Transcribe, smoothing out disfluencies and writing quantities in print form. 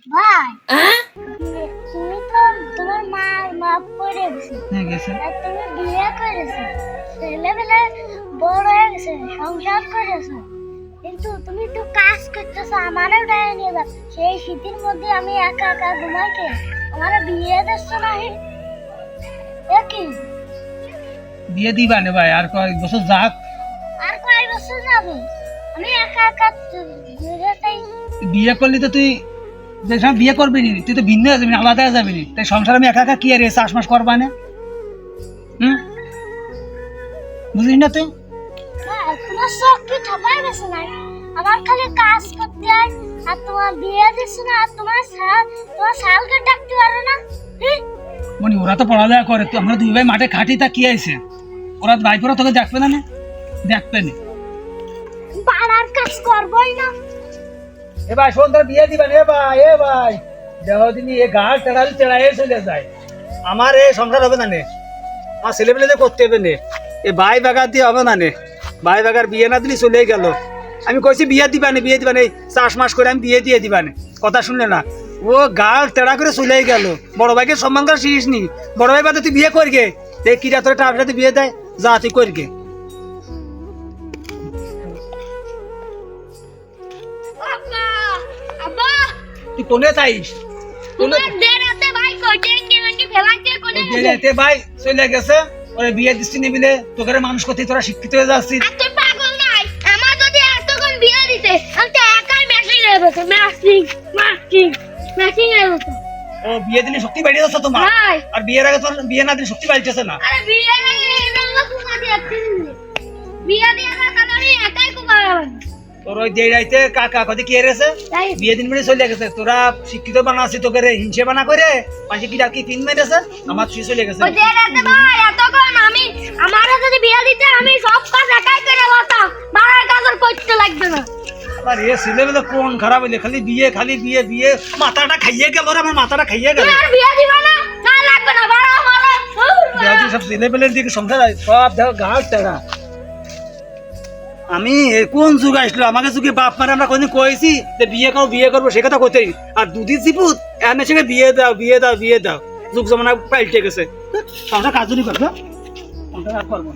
ভাই তুমি তো তোমার মা মাফ করে গেছে আর তুমি বিয়ে করেছো ছেলেবেলে বড় হয়ে গেছে সংসার করেছো কিন্তু তুমি তো কাজ করতেছো আমারও ডায়ে নিয়ে যাও সেই শীতের মধ্যে আমি একা একা ঘুমাইতে আমার বিয়ে দিচ্ছ না কি বিয়ে দিবা না ভাই আর কয়েক বছর যাক আর কয় বছর যাবে আমি একা একা বিয়ে করলি তো তুই যে সময় বিয়ে করবি নি তুই তো ভিন্ন হয়ে যাবি আলাদা হয়ে যাবি তাই সংসার আমি একা একা কি আর চাষবাস করবা না বুঝলি না তুই তোমার শখ কি ঠকাই গেছে না আমার খালি কাজ করতে হয় আর তোমার বিয়ে দিচ্ছ না আর তোমার শালকে ডাকতে পারো না মানে ওরা তো পড়ালেখা করে তো আমরা দুই ভাই মাঠে খাটি তা কি আইছে ওরা ভাই পড়া তোকে দেখবে না দেখবে না পাড়ার কাজ করবই না এ ভাই শোন তোর বিয়ে দিবেন এ ভাই দেহ দিনই এ গাছ তেড়াল তেড়াইয়ে চলে যায় আমার এই সংসার হবে না নে আমার ছেলেপেলে করতে হবে নে এ ভাই বাগার দিয়ে হবে না নে ভাই বাগার বিয়ে না দিলি চলে গেল আমি কইছি বিয়ে দিবা না এই চাষ মাস করে আমি বিয়ে দিয়ে দিবা না কথা শুনলে না ও গাল তেড়া করে চলে গেল বড় ভাইকে সম্মান করা শিখিস নি বড় ভাই বাদে তুই বিয়ে করগে দেখ কিরা তোর টাকার সাথে বিয়ে দেয় যা তুই করগে তুই কোনে চাইস ভাই চলে গেছে ওরে বিয়ে দিচ্ছি নিবিলে তোকে মানুষ করতে তোরা শিক্ষিত হয়ে যাচ্ছিস ও বিয়ে দিলে শক্তি বেড়ে যাচ্ছে তোমার আর বিয়ের আগে তোর বিয়ে না দিলে শক্তি বাড়িতেছে না তোর ওই দেড়াইতে কাকা কদি কে রেছে বিয়ে দিন মিলে চলে গেছে তোরা শিক্ষিত বানাচ্ছি তোকে রে হিংসে বানা করে পাশে কি ডাকি পিন মেরেছে আমার ছুঁয়ে চলে গেছে আমি আমারে যদি বিয়ে দিতে আমি সব কাজ একাই করে বলতাম বাড়ার কাজ আর করতে লাগবে না আবার এ ছেলেবেলে কোন খারাপ হইলে খালি বিয়ে বিয়ে মাথাটা খাইয়ে গেল রে আমার মাথাটা খাইয়ে গেল বিয়ে দিবা না না লাগবে না বাড়া আমারে সব ছেলেবেলের দিকে সংসার সব দেখো গাছ তেড়া আমি কোন যুগ আসলো আমাকে যুগে বাপ মারে আমরা কোনদিন কয়েছি যে বিয়ে করবো সে কথা করতেই আর দুদিন চিপুত এনে সঙ্গে বিয়ে দাও যুগ জমানা পাল্টে গেছে সংসার কাজুরি করবো সংসার আর করবো